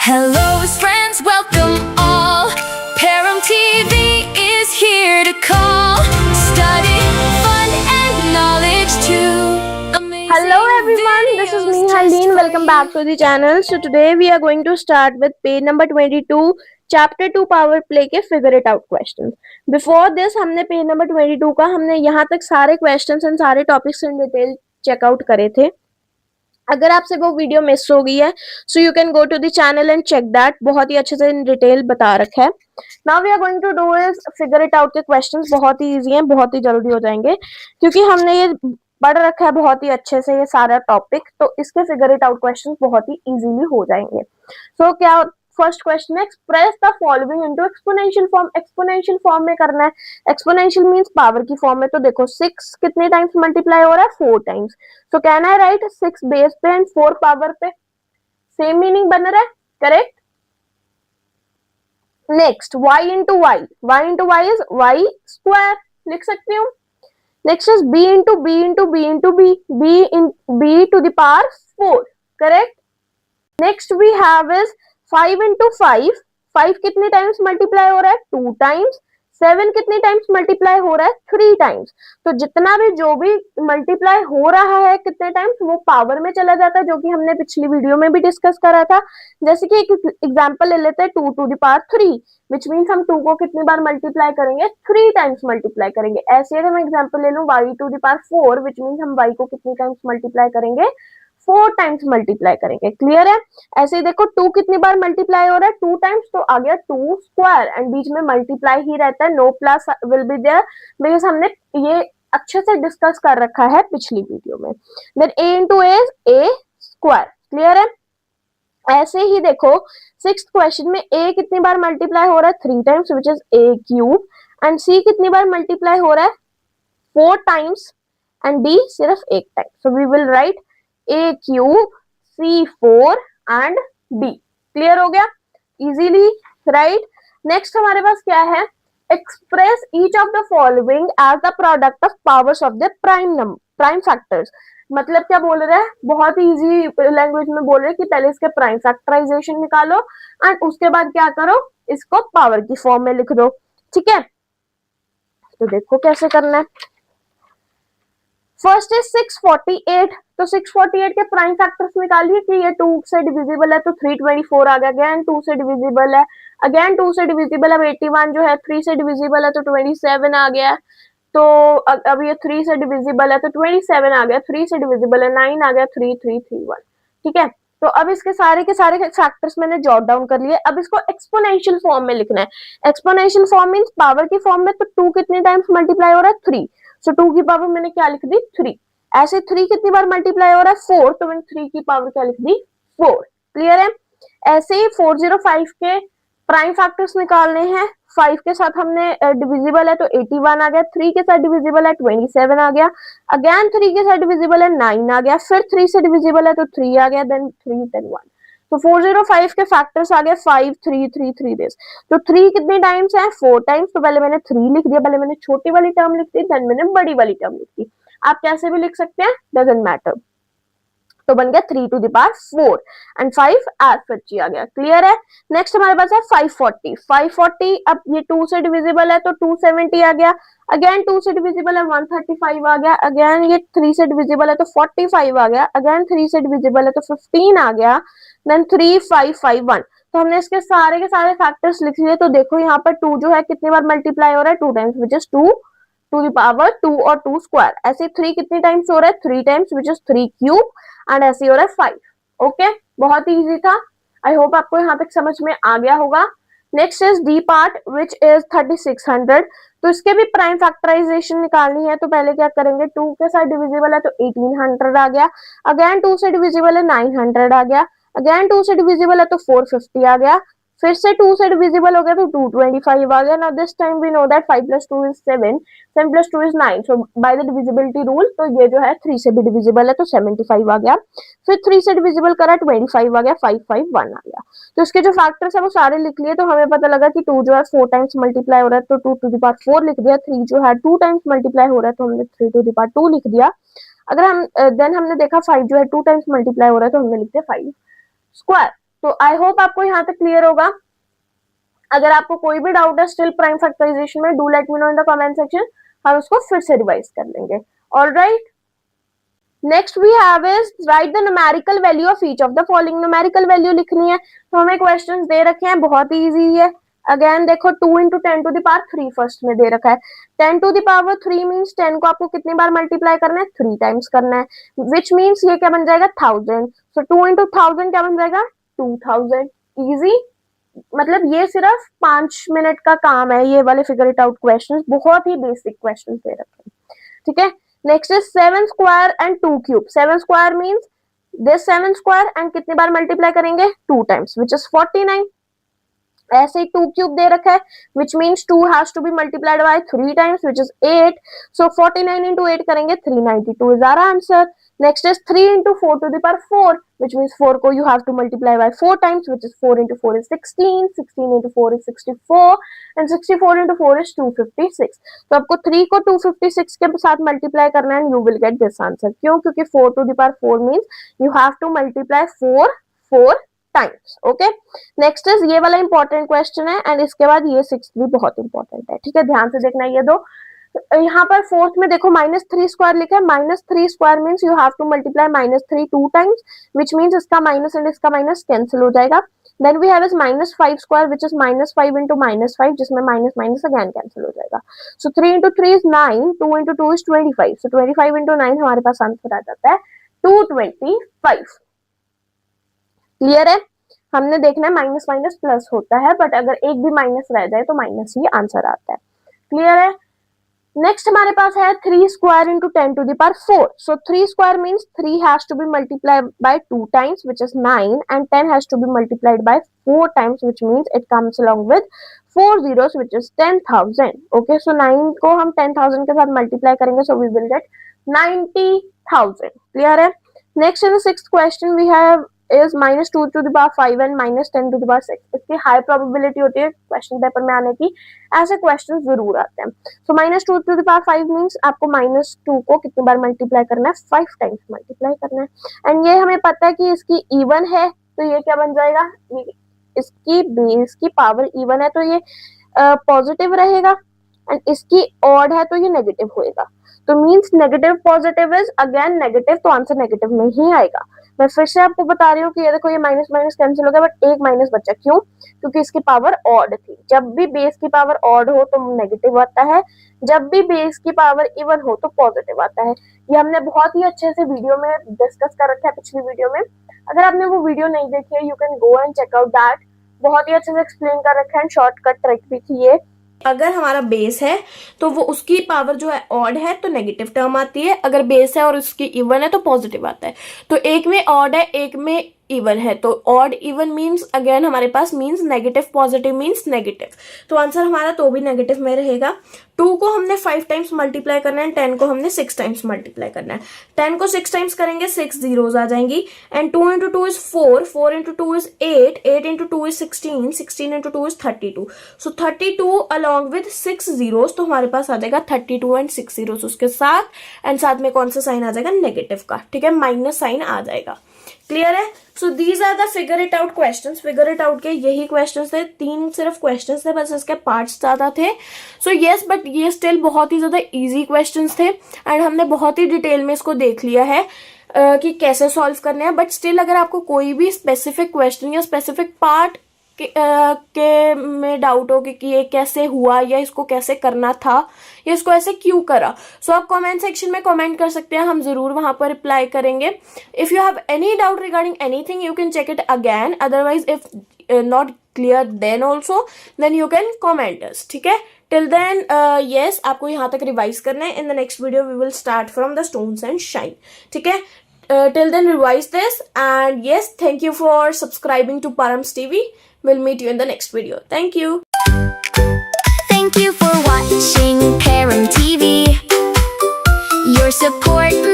Hello friends, welcome all. Param TV is here to call. Study, fun and knowledge too. Hello everyone, this is me Harleen. Welcome back to the channel. So today we are going to start with page number 22, chapter 2 power play के figure it out questions. Before this हमने page number 22 का हमने यहाँ तक सारे questions and सारे topics in detail check out करे थे. अगर आपसे वो वीडियो मिस हो गई है so you can go to the channel and check that. बहुत ही अच्छे से इन डिटेल बता रखा है. Now we are going to do is figure it out के क्वेश्चंस. बहुत ही इजी हैं, बहुत ही जल्दी हो जाएंगे क्योंकि हमने ये पढ़ रखा है बहुत ही अच्छे से ये सारा टॉपिक. तो इसके फिगर इट आउट क्वेश्चंस बहुत ही इजीली हो जाएंगे. सो क्या फर्स्ट क्वेश्चन है, express the following into exponential form. Exponential form में करना है. एक्सपोनेंशियल मींस पावर की फॉर्म में. तो देखो 6 कितने टाइम्स मल्टीप्लाई हो रहा है, 4 टाइम्स. तो कैन आई राइट 6 बेस पे एंड 4 पावर पे. सेम मीनिंग बन रहा है, correct. Next y into y. y into y is y square, लिख सकती हूँ. Next is b into b into b into b, b to the power 4, correct. Next we have is 5 into 5. 5 कितने times multiply हो रहा है, 2 times. 7 कितने times multiply हो रहा है, 3 टाइम्स. तो जितना भी जो भी मल्टीप्लाई हो रहा है कितने टाइम्स वो पावर में चला जाता है, जो कि हमने पिछली वीडियो में भी डिस्कस करा था. जैसे कि एक एग्जांपल ले लेते हैं 2 to the power 3, which means हम 2 को कितनी बार मल्टीप्लाई करेंगे, 3 टाइम्स मल्टीप्लाई करेंगे. ऐसे अगर मैं एग्जांपल ले लूं y to the power 4, which means हम y को कितनी टाइम्स मल्टीप्लाई करेंगे, 4 टाइम्स मल्टीप्लाई करेंगे. क्लियर है. ऐसे ही देखो 2 कितनी बार मल्टीप्लाई हो रहा है, 2 टाइम्स. तो आ गया 2 स्क्वायर एंड बीच में मल्टीप्लाई ही रहता है, no plus will be there because हमने ये अच्छे से डिस्कस कर रखा है पिछली वीडियो में. Then a into a square. Clear है. ऐसे ही देखो 6th क्वेश्चन में a कितनी बार मल्टीप्लाई हो रहा है, 3 times which is a cube. And c कितनी बार मल्टीप्लाई हो रहा है, 4 टाइम्स. एंड d सिर्फ 1 time. So we will write a cube, c 4 and d. Clear हो गया, इजीली राइट. नेक्स्ट हमारे पास क्या है, express each of the following as the product of powers of the prime factors. मतलब क्या बोल रहे हैं, बहुत इजी लैंग्वेज में बोल रहे हैं कि पहले इसके प्राइम फैक्टराइजेशन निकालो एंड उसके बाद क्या करो, इसको पावर की फॉर्म में लिख दो. ठीक है. तो देखो कैसे करना है. First is 648. तो 648 के प्राइम फैक्टर्स निकालिए कि ये 2 से डिविजिबल है तो 324 आ गया. अगेन 2 से डिविजिबल है, अगेन 2 से डिविजिबल. अब 81 जो है 3 से डिविजिबल है तो 27 आ गया. तो अब ये 3 से डिविजिबल है तो 27 आ गया. 3 से डिविजिबल है 9 आ गया. 3331. ठीक है. तो अब इसके सारे के सारे फैक्टर्स मैंने जॉट डाउन कर लिए. अब इसको एक्सपोनेंशियल फॉर्म में लिखना है. एक्सपोनेंशियल फॉर्म मींस पावर की फॉर्म में. तो 2 कितने टाइम्स मल्टीप्लाई हो रहा है, 3. सो 2 की पावर मैंने क्या लिख दी, 3. ऐसे 3 कितनी बार मल्टीप्लाई हो रहा है, 4. तो मैंने 3 की पावर क्या लिख दी, 4. क्लियर है. ऐसे ही 405 के प्राइम फैक्टर्स निकालने हैं. 5 के साथ हमने डिविजिबल है तो 81 आ गया. 3 के साथ डिविजिबल है 27 आ गया. अगेन 3 के साथ डिविजिबल है 9 आ गया. फिर 3 से डिविजिबल है तो 3 आ गया. Then 3 then 1. तो 405 के फैक्टर्स आ गए 5 3 3 3 दिस. तो 3 कितने टाइम्स है, 4 टाइम्स. तो पहले मैंने 3 लिख दिया, पहले मैंने छोटी वाली टर्म लिख दी, देन मैंने बड़ी वाली टर्म लिख दी. आप कैसे भी लिख सकते हैं, डजंट मैटर. तो बन गया 3 to the power 4 and 5 as such आ गया. क्लियर है. नेक्स्ट हमारे पास है 540. 540 अब ये 2 से डिविजिबल है तो 270 आ गया. अगेन 2 से डिविजिबल है 135 आ गया. अगेन ये 3 से डिविजिबल है तो 45 आ गया. अगेन 3 से डिविजिबल है तो 15 आ गया. देन 3551. तो हमने इसके सारे के सारे फैक्टर्स लिख लिए. तो देखो यहाँ पर 2 जो है कितनी बार मल्टीप्लाई हो रहा है, 2 times which is 2 to the power 2 और 2 स्क्वायर. ऐसे 3 कितने टाइम्स हो रहा है, 3 times which is 3 cube. And ऐसे हो रहा है 5. ओके, बहुत ही इजी था. आई होप आपको यहाँ तक समझ में आ गया होगा. Next is D part which is 3600. तो इसके भी प्राइम फैक्टराइजेशन निकालनी है. तो पहले क्या करेंगे, 2 के साथ डिविजिबल है तो 1800 आ गया. अगेन 2 से डिविजिबल है 900 आ गया. अगेन 2 से डिविजिबल है तो 450 आ गया. फिर से 2 से डिविजिबल हो गया तो 225 आ गया. Now this time we know that 5 + 2 is 7, 7 + 2 is 9. So by the divisibility rule तो ये जो है 3 से भी डिविजिबल है तो 75 आ गया. फिर 3 से डिविजिबल करा 25 आ गया. 551 आ गया. तो इसके जो फैक्टर्स है वो सारे लिख लिए. तो हमें पता लगा कि 2 जो है 4 टाइम्स मल्टीप्लाई हो रहा है तो 2 टू द पावर 4 लिख दिया. 3 जो है 2 टाइम्स मल्टीप्लाई हो रहा है तो हमने 3 टू द पावर 2 लिख दिया. अगर हम देन हमने देखा 5 जो है 2 टाइम्स मल्टीप्लाई हो रहा है तो हमने लिख दिया 5 स्क्वायर. तो आई होप आपको यहाँ तक क्लियर होगा। अगर आपको कोई भी डाउट है स्टिल प्राइम फैक्टराइजेशन में, do let me know in the comment section, हम उसको फिर से रिवाइज कर लेंगे। Alright, next we have is write the numerical value of each of the following. Numerical value लिखनी है, तो हमें क्वेश्चंस दे रखे हैं, बहुत ही इजी है। अगेन देखो 2 into 10 to the power 3 first में दे रखा है। 10 to the power 3 मींस 10 को आपको कितनी बार मल्टीप्लाई करना है, 3 टाइम्स करना है, विच मींस ये क्या बन जाएगा 1000। सो 2 into 1000 क्या बन जाएगा 2000। इजी, मतलब ये सिर्फ 5 मिनट का काम है, ये वाले फिगर इट आउट क्वेश्चंस, बहुत ही बेसिक क्वेश्चंस दे रखे हैं, ठीक है। Next is 7 square and 2 cube. 7 square means this 7 square and कितनी बार मल्टीप्लाई करेंगे 2 टाइम्स विच इज 49। ऐसे ही 2 क्यूब दे रखा है which means 2 has to be multiplied by 3 times which is 8. So 49 into 8 करेंगे 392 is our answer. Next is 3 into 4 to the power 4 which means 4 को you have to multiply by 4 times which is 4 into 4 is 16, 16 into 4 is 64 and 64 into 4 is 256. तो आपको 3 को 256 के साथ multiply करना है and you will get this answer. क्यों? क्योंकि 4 to the power 4 means you have to multiply 4 times. Okay, next is ये वाला इंपॉर्टेंट क्वेश्चन है एंड इसके बाद ये 6 भी बहुत इंपॉर्टेंट है, ठीक है, ध्यान से देखना ये दो। यहाँ पर फोर्थ में देखो -3 स्क्वायर लिखा है, -3 square means you have to multiply -3 2 times which means इसका माइनस एंड इसका माइनस कैंसिल हो जाएगा। Then we have is -5 square which is -5 into -5 जिसमें माइनस माइनस अगेन कैंसिल हो जाएगा। सो 3 into 3 is 9, 2 into 2 is 25, so 25 into 9 हमारे पास answer आ जाता है 225। क्लियर है, हमने देखना है माइनस माइनस प्लस होता है, बट अगर एक भी माइनस रह जाए तो माइनस ही आंसर आता है। क्लियर है, नेक्स्ट हमारे पास है 3 square into 10 to the power 4. So 3 square means 3 has to be multiplied by 2 times which is 9 and 10 has to be multiplied by 4 times which means it comes along with 4 zeros which is 10,000. Okay, so 9 को हम 10,000 के साथ multiply करेंगे so we will get 90,000. Clear है, next in the sixth question we have is -2 to the power 5 and -10 to the power 6. इसकी high probability होती है question paper में आने की, ऐसे क्वेश्चन जरूर आते हैं। सो -2 to the power 5 मींस आपको -2 को कितनी बार मल्टीप्लाई करना है 5 टाइम्स मल्टीप्लाई करना है एंड ये हमें पता है कि इसकी इवन है तो ये क्या बन जाएगा, इसकी बेस की पावर इवन है तो ये पॉजिटिव रहेगा एंड इसकी ऑड है तो ये नेगेटिव होएगा। तो means negative positive is again negative, तो आंसर नेगेटिव में ही आएगा। मैं फिर से आपको बता रही हूँ कि ये देखो ये माइनस माइनस कैंसिल हो गया बट एक माइनस बचा, क्यों? क्योंकि इसकी पावर ऑड थी। जब भी बेस की पावर ऑड हो तो नेगेटिव आता है, जब भी बेस की पावर इवन हो तो पॉजिटिव आता है। ये हमने बहुत ही अच्छे से वीडियो में डिस्कस कर रखा है पिछली वीडियो में, अगर आपने वो वीडियो नहीं देखी है you can go and check out that, बहुत ही अच्छे से एक्सप्लेन कर रखा है, शॉर्टकट ट्रिक भी थी ये। अगर हमारा बेस है तो वो उसकी पावर जो है ऑड है तो नेगेटिव टर्म आती है, अगर बेस है और उसकी इवन है तो पॉजिटिव आता है। तो एक में ऑड है एक में इवन है, तो ऑड इवन मींस अगेन हमारे पास means negative positive means negative, तो आंसर हमारा तो भी नेगेटिव में रहेगा। 2 को हमने 5 टाइम्स मल्टीप्लाई करना है, 10 को हमने 6 टाइम्स मल्टीप्लाई करना है। 10 को 6 टाइम्स करेंगे 6 जीरोस आ जाएंगी and 2 into 2 is 4, 4 into 2 is 8, 8 into 2 is 16, 16 into 2 is 32. So 32 along with 6 zeros, तो हमारे पास आ जाएगा 32 and 6 zeros उसके साथ एंड साथ में कौन सा साइन आ जाएगा नेगेटिव का, ठीक है, माइनस साइन आ जाएगा। क्लियर है, so these are the figure it out questions. Figure it out के यही क्वेश्चंस थे, 3 सिर्फ क्वेश्चंस थे, बस इसके पार्ट्स ज्यादा थे। सो यस, बट ये स्टिल बहुत ही ज्यादा इजी क्वेश्चंस थे एंड हमने बहुत ही डिटेल में इसको देख लिया है कि कैसे सॉल्व करने हैं। बट स्टिल अगर आपको कोई भी स्पेसिफिक क्वेश्चन या स्पेसिफिक पार्ट के में डाउट हो कि ये कैसे हुआ या इसको कैसे करना था या इसको ऐसे क्यों करा, सो आप कमेंट सेक्शन में कमेंट कर सकते हैं, हम जरूर वहां पर रिप्लाई करेंगे। If you have any doubt regarding anything you can check it again, otherwise if not clear then also then you can comment us, ठीक है। टिल देन यस, आपको यहाँ तक रिवाइज करना है। In the next video we will start from the stones and shine, ठीक है। Till then revise this and yes, thank you for subscribing to Params TV. We'll meet you in the next video. Thank you. Thank you for watching Param TV. Your support